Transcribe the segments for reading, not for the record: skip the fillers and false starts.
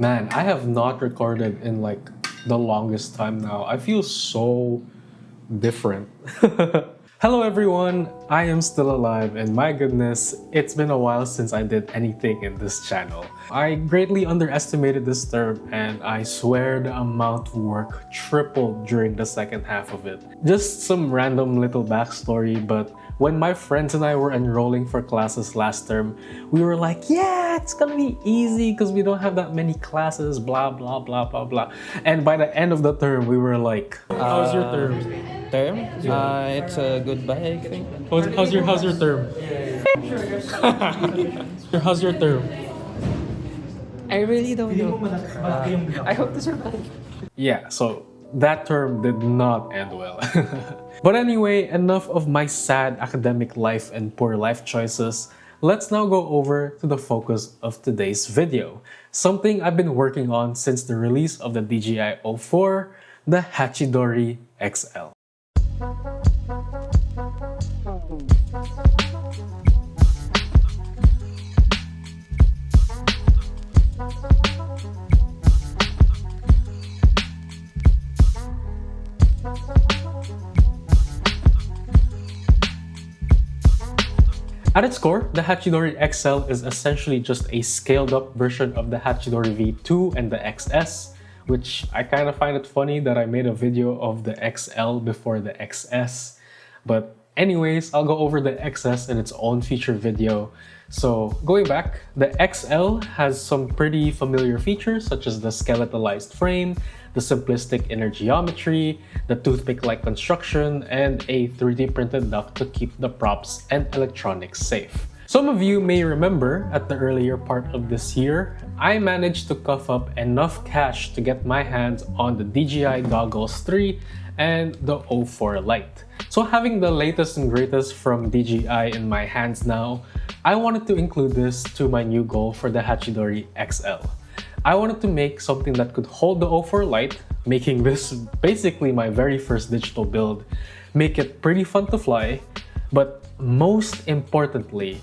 Man, I have not recorded in like the longest time now. I feel so different. Hello everyone, I am still alive and my goodness, it's been a while since I did anything in this channel. I greatly underestimated this term and I swear the amount of work tripled during the second half of it. Just some random little backstory, but when my friends and I were enrolling for classes last term, we were like, yeah, it's gonna be easy because we don't have that many classes, blah, blah, blah, blah, blah. And by the end of the term, we were like, how's your term? It's a goodbye, I think. How's your term? How's your term? I really don't know. I hope to survive. Yeah, so that term did not end well. But anyway, enough of my sad academic life and poor life choices. Let's now go over to the focus of today's video. Something I've been working on since the release of the DJI O4, the Hachidorii XL. At its core, the Hachidorii XL is essentially just a scaled-up version of the Hachidorii V2 and the XS, which I kind of find it funny that I made a video of the XL before the XS. But anyways, I'll go over the XS in its own feature video. So going back, the XL has some pretty familiar features such as the skeletalized frame, the simplistic inner geometry, the toothpick-like construction, and a 3D printed duct to keep the props and electronics safe. Some of you may remember at the earlier part of this year, I managed to cough up enough cash to get my hands on the DJI Goggles 3 and the O4 Lite. So having the latest and greatest from DJI in my hands now, I wanted to include this to my new goal for the Hachidorii XL. I wanted to make something that could hold the O4 Lite, making this basically my very first digital build, make it pretty fun to fly, but most importantly,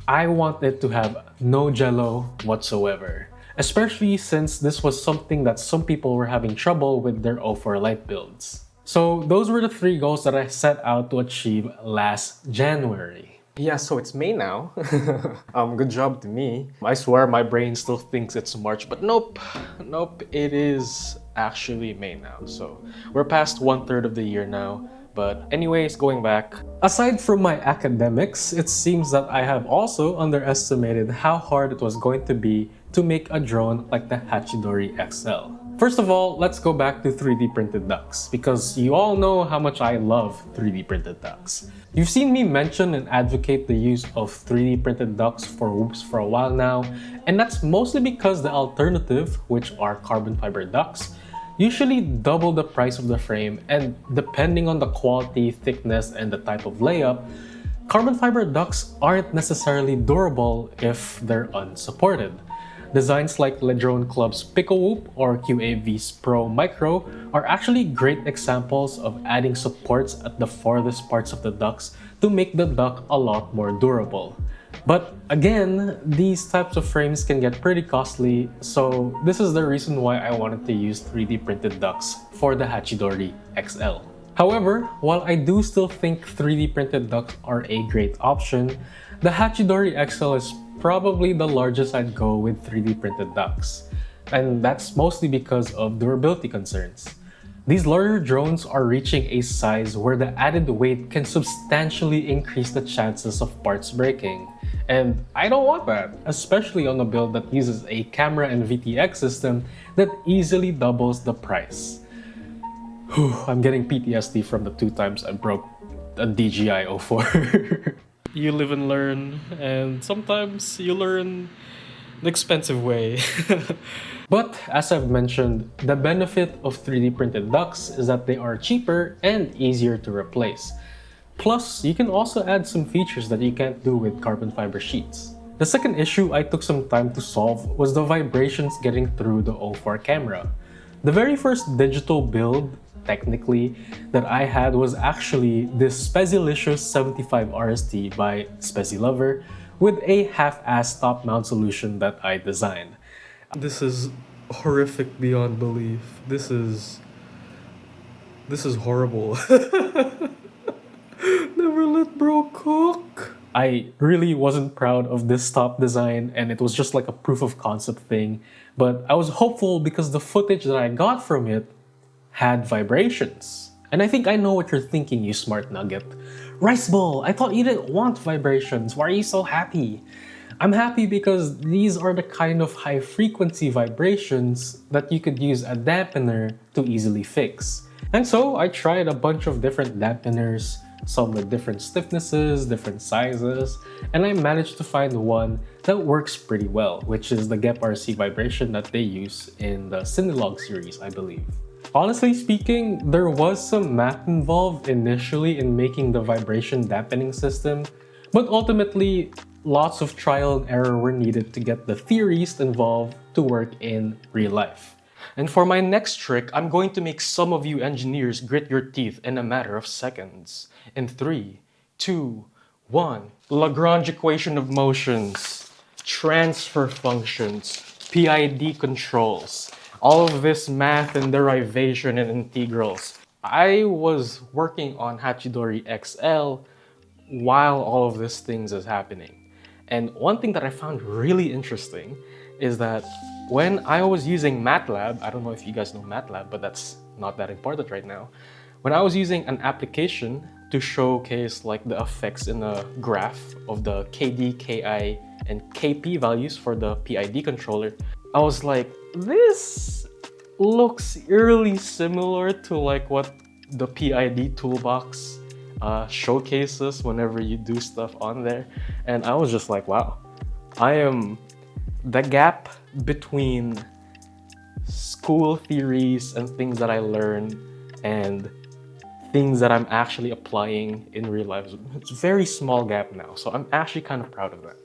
I want it to have no jello whatsoever, especially since this was something that some people were having trouble with their O4 Lite builds. So those were the 3 goals that I set out to achieve last January. Yeah, so it's May now. Good job to me. I swear my brain still thinks it's March, but nope, it is actually May now. So we're past 1/3 of the year now. But anyways, going back, aside from my academics, it seems that I have also underestimated how hard it was going to be to make a drone like the Hachidorii XL. First of all, let's go back to 3D printed ducts, because you all know how much I love 3D printed ducts. You've seen me mention and advocate the use of 3D printed ducts for whoops for a while now, and that's mostly because the alternative, which are carbon fiber ducts, usually double the price of the frame, and depending on the quality, thickness, and the type of layup, carbon fiber ducts aren't necessarily durable if they're unsupported. Designs like Ledrone Club's PicoWhoop or QAV's Pro Micro are actually great examples of adding supports at the farthest parts of the ducts to make the duct a lot more durable. But again, these types of frames can get pretty costly, so this is the reason why I wanted to use 3D printed ducts for the Hachidorii XL. However, while I do still think 3D printed ducts are a great option, the Hachidorii XL is probably the largest I'd go with 3D printed ducts. And that's mostly because of durability concerns. These larger drones are reaching a size where the added weight can substantially increase the chances of parts breaking. And I don't want that, especially on a build that uses a camera and VTX system that easily doubles the price. Whew, I'm getting PTSD from the 2 times I broke a DJI O4. You live and learn, and sometimes you learn the expensive way. But as I've mentioned, the benefit of 3D printed ducts is that they are cheaper and easier to replace. Plus, you can also add some features that you can't do with carbon fiber sheets. The second issue I took some time to solve was the vibrations getting through the O4 camera. The very first digital build, technically, that I had was actually this Spezilicious 75 RST by Spezilover with a half-assed top mount solution that I designed. This is horrific beyond belief. This is horrible. Never let bro cook. I really wasn't proud of this top design, and it was just like a proof of concept thing. But I was hopeful because the footage that I got from it had vibrations. And I think I know what you're thinking, you smart nugget. Rice Bowl, I thought you didn't want vibrations. Why are you so happy? I'm happy because these are the kind of high frequency vibrations that you could use a dampener to easily fix. And so I tried a bunch of different dampeners, some with different stiffnesses, different sizes, and I managed to find one that works pretty well, which is the Gep RC vibration that they use in the Cinelog series, I believe. Honestly speaking, there was some math involved initially in making the vibration dampening system, but ultimately, lots of trial and error were needed to get the theories involved to work in real life. And for my next trick, I'm going to make some of you engineers grit your teeth in a matter of seconds. In 3, 2, 1. Lagrange equation of motions, transfer functions, PID controls, all of this math and derivation and integrals. I was working on Hachidorii XL while all of these things is happening. And one thing that I found really interesting is that when I was using MATLAB, I don't know if you guys know MATLAB, but that's not that important right now. When I was using an application to showcase like the effects in a graph of the KD, KI, and KP values for the PID controller, I was like, this looks eerily similar to like what the PID toolbox showcases whenever you do stuff on there. And I was just like, wow, the gap between school theories and things that I learned and things that I'm actually applying in real life, it's a very small gap now. So I'm actually kind of proud of that.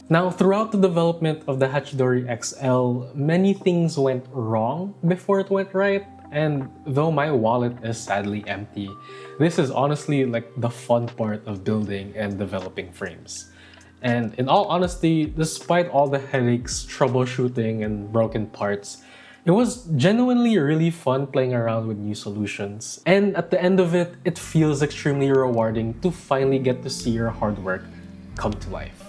Now, throughout the development of the Hachidorii XL, many things went wrong before it went right. And though my wallet is sadly empty, this is honestly like the fun part of building and developing frames. And in all honesty, despite all the headaches, troubleshooting, and broken parts, it was genuinely really fun playing around with new solutions. And at the end of it, it feels extremely rewarding to finally get to see your hard work come to life.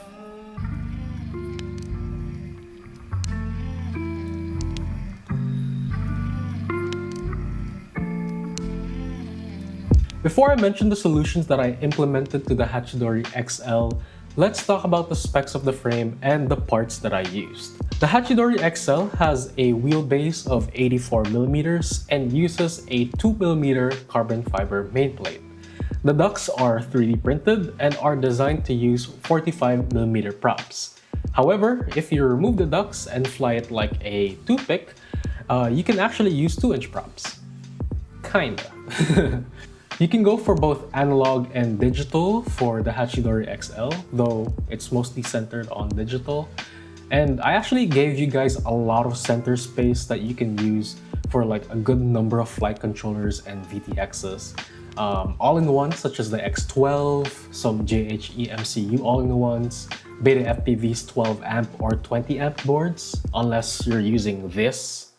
Before I mention the solutions that I implemented to the Hachidorii XL, let's talk about the specs of the frame and the parts that I used. The Hachidorii XL has a wheelbase of 84mm and uses a 2mm carbon fiber main plate. The ducts are 3D printed and are designed to use 45mm props. However, if you remove the ducts and fly it like a toothpick, you can actually use 2-inch props. Kinda. You can go for both analog and digital for the Hachidorii XL, though it's mostly centered on digital. And I actually gave you guys a lot of center space that you can use for like a good number of flight controllers and VTXs. All-in-ones such as the X12, some JHE MCU all-in-ones, Beta FPV's 12 amp or 20 amp boards, unless you're using this,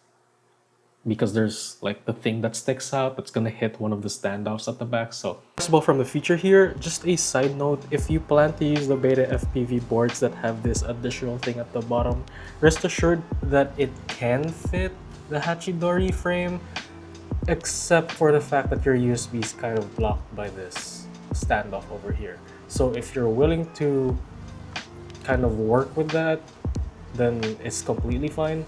because there's like the thing that sticks out that's gonna hit one of the standoffs at the back. So possible from the feature here. Just a side note, if you plan to use the Beta FPV boards that have this additional thing at the bottom, rest assured that it can fit the Hachidorii frame, except for the fact that your USB is kind of blocked by this standoff over here. So if you're willing to kind of work with that, then it's completely fine.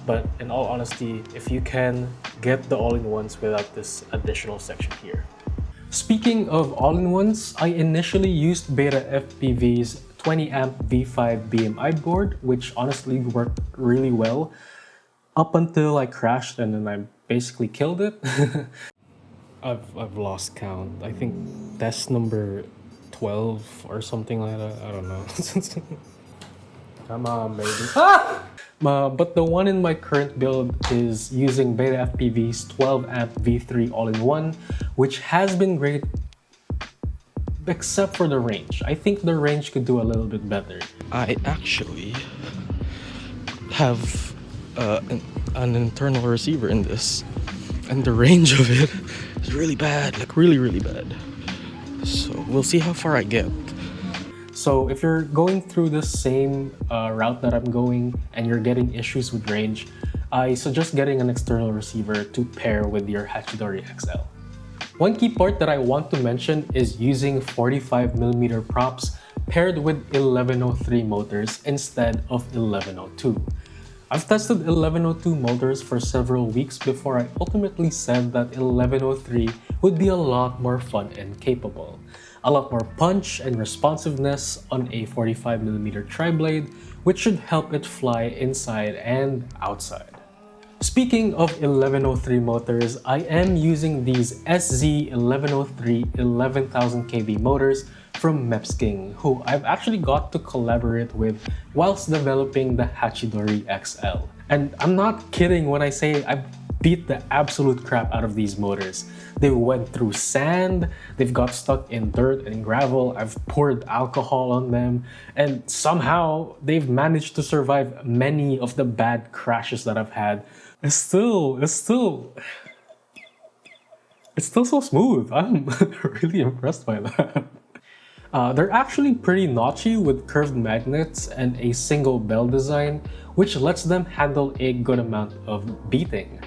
But in all honesty, if you can, get the all-in-ones without this additional section here. Speaking of all-in-ones, I initially used Beta FPV's 20 amp V5 BMI board, which honestly worked really well up until I crashed and then I basically killed it. I've lost count. I think that's number 12 or something like that. I don't know. Come on, baby. Ah! But the one in my current build is using Beta FPV's 12 amp V3 all-in-one, which has been great except for the range. I think the range could do a little bit better. I actually have an internal receiver in this, and the range of it is really bad, like really bad. So we'll see how far I get. So if you're going through the same route that I'm going and you're getting issues with range, I suggest getting an external receiver to pair with your Hachidorii XL. One key part that I want to mention is using 45mm props paired with 1103 motors instead of 1102. I've tested 1102 motors for several weeks before I ultimately said that 1103 would be a lot more fun and capable. A lot more punch and responsiveness on a 45mm tri-blade, which should help it fly inside and outside. Speaking of 1103 motors, I am using these SZ1103 11,000 kV motors from Mepsking, who I've actually got to collaborate with whilst developing the Hachidorii XL. And I'm not kidding when I say I beat the absolute crap out of these motors. They went through sand, they've got stuck in dirt and gravel, I've poured alcohol on them, and somehow they've managed to survive many of the bad crashes that I've had. It's still so smooth. I'm really impressed by that. They're actually pretty notchy with curved magnets and a single bell design, which lets them handle a good amount of beating.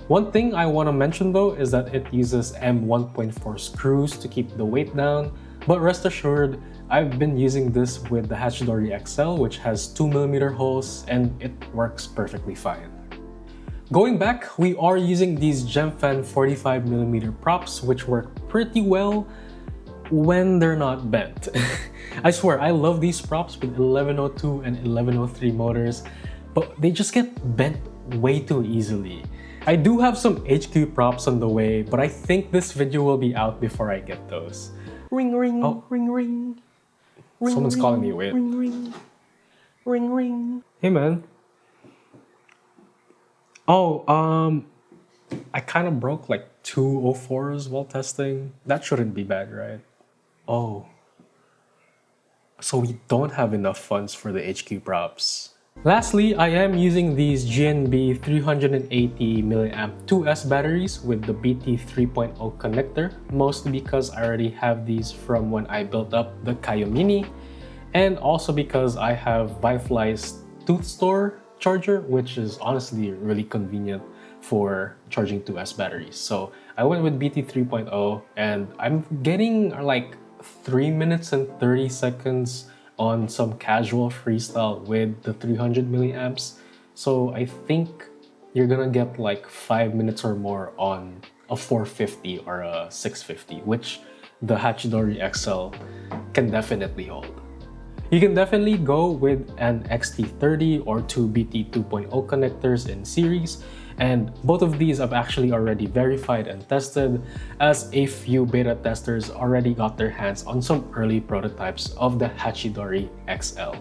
One thing I want to mention though is that it uses M1.4 screws to keep the weight down, but rest assured, I've been using this with the Hachidorii XL, which has 2mm holes, and it works perfectly fine. Going back, we are using these Gemfan 45mm props, which work pretty well when they're not bent. I swear, I love these props with 1102 and 1103 motors, but they just get bent way too easily. I do have some HQ props on the way, but I think this video will be out before I get those. Ring ring, oh. Ring ring. Someone's calling me, wait. Ring ring. Ring ring. Hey man. Oh, I kind of broke like 2 04s while testing. That shouldn't be bad, right? Oh. So we don't have enough funds for the HQ props. Lastly, I am using these GNB 380 mAh 2S batteries with the BT 3.0 connector, mostly because I already have these from when I built up the Kayo Mini, and also because I have Bifly's Tooth Store charger, which is honestly really convenient for charging 2S batteries. So I went with BT 3.0 and I'm getting like 3 minutes and 30 seconds on some casual freestyle with the 300 milliamps. So I think you're gonna get like 5 minutes or more on a 450 or a 650, which the Hachidorii XL can definitely hold. You can definitely go with an XT30 or 2 BT 2.0 connectors in series, and both of these I've actually already verified and tested, as a few beta testers already got their hands on some early prototypes of the Hachidorii XL.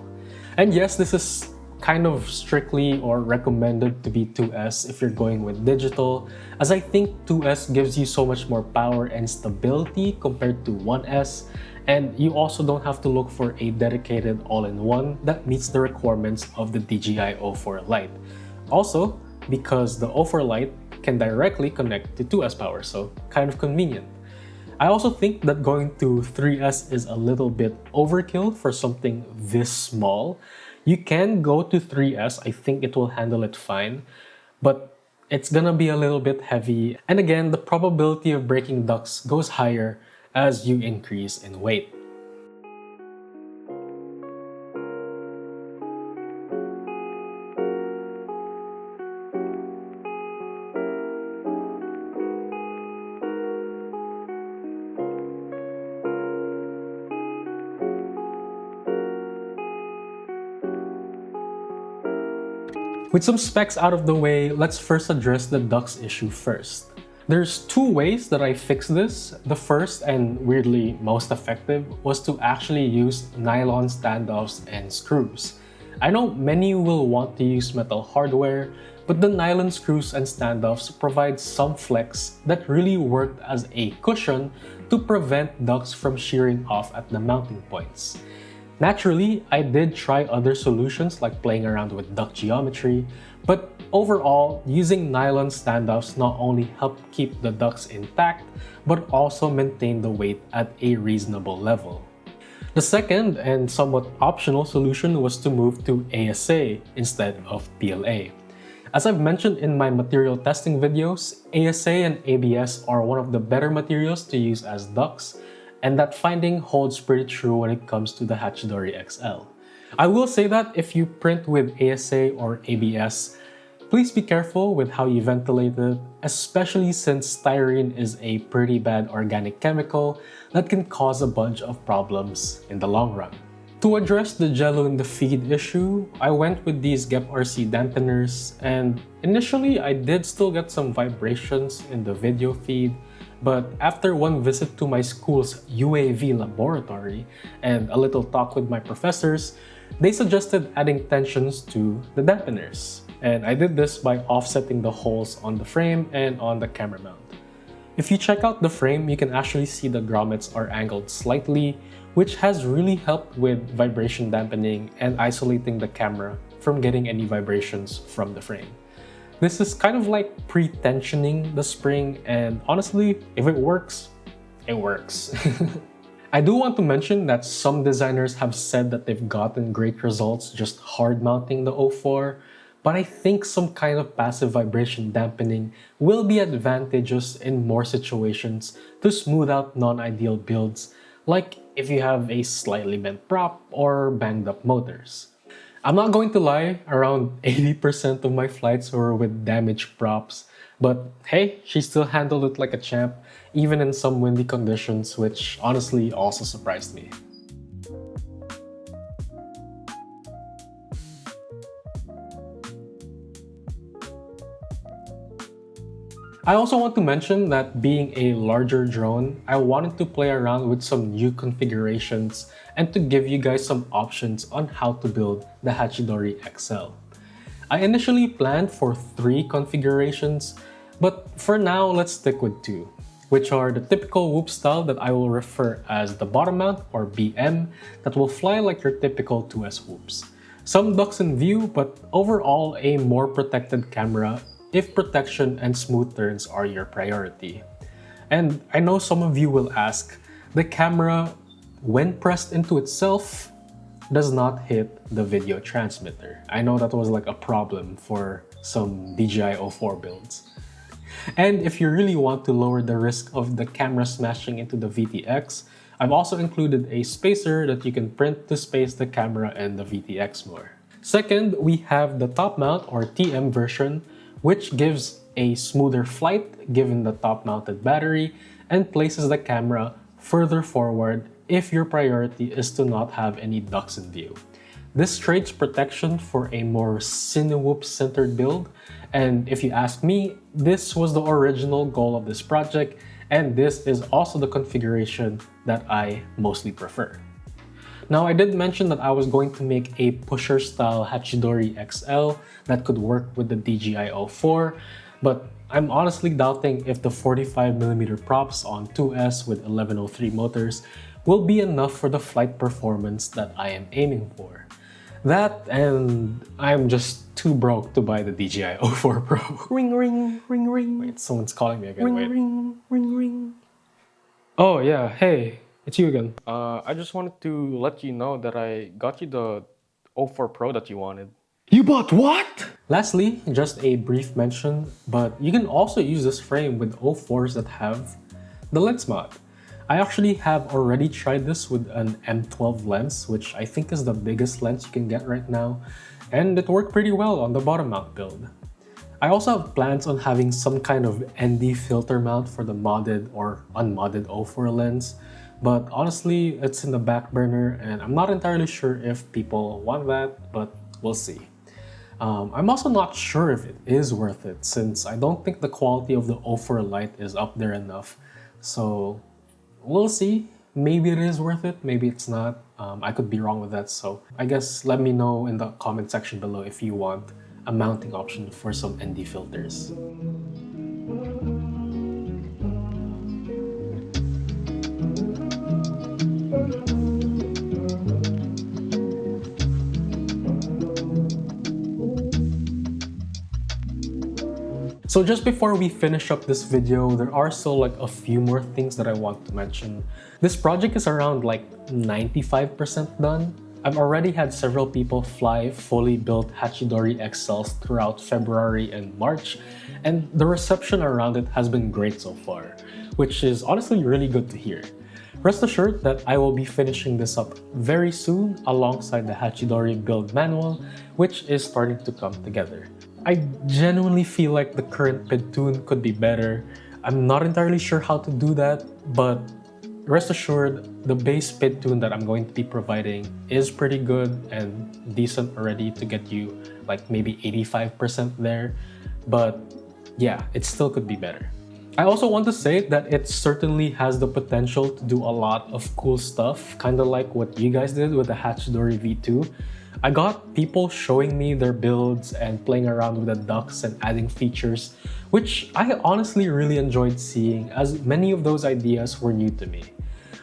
And yes, this is kind of strictly or recommended to be 2S if you're going with digital, as I think 2S gives you so much more power and stability compared to 1S, and you also don't have to look for a dedicated all-in-one that meets the requirements of the DJI O4 Lite. Also, because the O4 Lite can directly connect to 2S power, so kind of convenient. I also think that going to 3S is a little bit overkill for something this small. You can go to 3S, I think it will handle it fine, but it's gonna be a little bit heavy, and again, the probability of breaking ducts goes higher as you increase in weight. With some specs out of the way, let's first address the ducts issue first. There's 2 ways that I fixed this. The first, and weirdly most effective, was to actually use nylon standoffs and screws. I know many will want to use metal hardware, but the nylon screws and standoffs provide some flex that really worked as a cushion to prevent ducts from shearing off at the mounting points. Naturally, I did try other solutions like playing around with duct geometry, But overall, using nylon standoffs not only help keep the ducts intact, but also maintain the weight at a reasonable level. The second and somewhat optional solution was to move to ASA instead of PLA. As I've mentioned in my material testing videos, ASA and ABS are one of the better materials to use as ducts, and that finding holds pretty true when it comes to the Hachidorii XL. I will say that if you print with ASA or ABS, please be careful with how you ventilate it, especially since styrene is a pretty bad organic chemical that can cause a bunch of problems in the long run. To address the jello in the feed issue, I went with these GEP-RC dampeners, and initially I did still get some vibrations in the video feed, but after one visit to my school's UAV laboratory and a little talk with my professors, they suggested adding tensions to the dampeners. And I did this by offsetting the holes on the frame and on the camera mount. If you check out the frame, you can actually see the grommets are angled slightly, which has really helped with vibration dampening and isolating the camera from getting any vibrations from the frame. This is kind of like pre-tensioning the spring, and honestly, if it works, it works. I do want to mention that some designers have said that they've gotten great results just hard mounting the 04, but I think some kind of passive vibration dampening will be advantageous in more situations to smooth out non-ideal builds, like if you have a slightly bent prop or banged up motors. I'm not going to lie, around 80% of my flights were with damaged props, but hey, she still handled it like a champ, even in some windy conditions, which honestly also surprised me. I also want to mention that being a larger drone, I wanted to play around with some new configurations and to give you guys some options on how to build the Hachidorii XL. I initially planned for 3 configurations, but for now let's stick with 2, which are the typical whoop style that I will refer as the bottom mount or BM that will fly like your typical 2S whoops. Some ducts in view, but overall a more protected camera if protection and smooth turns are your priority. And I know some of you will ask, the camera, when pressed into itself, does not hit the video transmitter. I know that was like a problem for some DJI 04 builds. And if you really want to lower the risk of the camera smashing into the VTX, I've also included a spacer that you can print to space the camera and the VTX more. Second, we have the top mount or TM version, which gives a smoother flight given the top-mounted battery and places the camera further forward if your priority is to not have any ducts in view. This trades protection for a more tinywhoops-centered build, and if you ask me, this was the original goal of this project, and this is also the configuration that I mostly prefer. Now, I did mention that I was going to make a pusher-style Hachidorii XL that could work with the DJI 04, but I'm honestly doubting if the 45mm props on 2S with 1103 motors will be enough for the flight performance that I am aiming for. That, and I'm just too broke to buy the DJI 04 Pro. Ring, ring, ring, ring. Wait, someone's calling me again. Ring, Wait. ring, ring, ring. Oh yeah, hey, it's you again. I just wanted to let you know that I got you the 04 Pro that you wanted. You bought what? Lastly, just a brief mention, but you can also use this frame with 04s that have the lens mod. I actually have already tried this with an M12 lens, which I think is the biggest lens you can get right now, and it worked pretty well on the bottom mount build. I also have plans on having some kind of ND filter mount for the modded or unmodded 04 lens, but honestly, it's in the back burner and I'm not entirely sure if people want that, but we'll see. I'm also not sure if it is worth it, since I don't think the quality of the 04 Lite is up there enough. So we'll see. Maybe it is worth it, maybe it's not. I could be wrong with that, so I guess let me know in the comment section below if you want a mounting option for some ND filters. So just before we finish up this video, there are still like a few more things that I want to mention. This project is around like 95% done. I've already had several people fly fully built Hachidorii XLs throughout February and March, and the reception around it has been great so far, which is honestly really good to hear. Rest assured that I will be finishing this up very soon alongside the Hachidorii build manual, which is starting to come together. I genuinely feel like the current PID tune could be better. I'm not entirely sure how to do that, but rest assured, the base PID tune that I'm going to be providing is pretty good and decent already to get you like maybe 85% there. But yeah, it still could be better. I also want to say that it certainly has the potential to do a lot of cool stuff, kind of like what you guys did with the Hachidorii V2. I got people showing me their builds and playing around with the ducts and adding features, which I honestly really enjoyed seeing, as many of those ideas were new to me.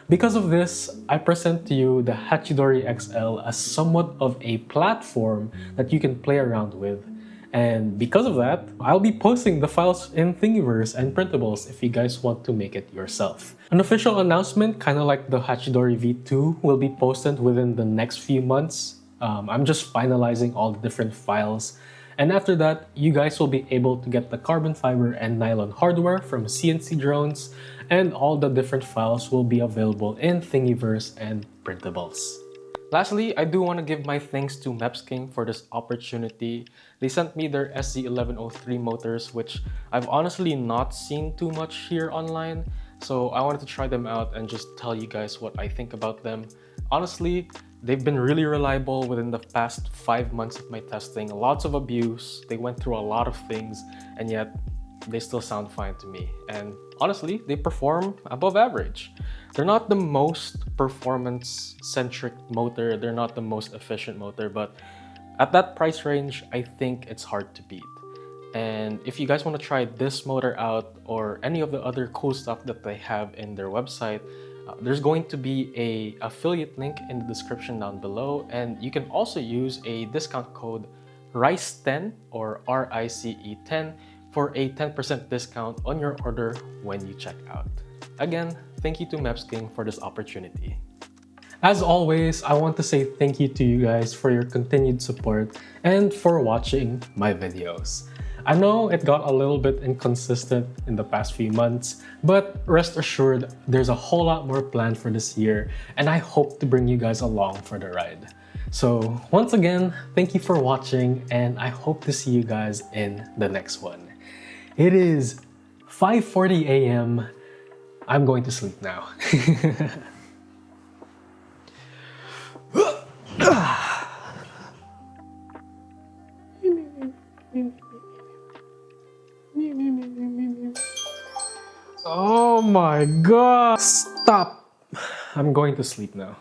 Because of this, I present to you the Hachidorii XL as somewhat of a platform that you can play around with. And because of that, I'll be posting the files in Thingiverse and Printables if you guys want to make it yourself. An official announcement, kind of like the Hachidorii V2, will be posted within the next few months. I'm just finalizing all the different files. And after that, you guys will be able to get the carbon fiber and nylon hardware from CNC drones, and all the different files will be available in Thingiverse and Printables. Lastly, I do want to give my thanks to Mepsking for this opportunity. They sent me their SZ1103 motors, which I've honestly not seen too much here online. So I wanted to try them out and just tell you guys what I think about them. Honestly, they've been really reliable within the past 5 months of my testing. Lots of abuse, they went through a lot of things, and yet they still sound fine to me. And honestly, they perform above average. They're not the most performance-centric motor, they're not the most efficient motor, but at that price range, I think it's hard to beat. And if you guys want to try this motor out or any of the other cool stuff that they have in their website, there's going to be an affiliate link in the description down below, and you can also use a discount code RICE10 or RICE10 for a 10% discount on your order when you check out. Again, thank you to Mepsking for this opportunity. As always, I want to say thank you to you guys for your continued support and for watching my videos. I know it got a little bit inconsistent in the past few months, but rest assured, there's a whole lot more planned for this year, and I hope to bring you guys along for the ride. So once again, thank you for watching, and I hope to see you guys in the next one. It is 5:40 a.m. I'm going to sleep now. Oh my god! Stop! I'm going to sleep now.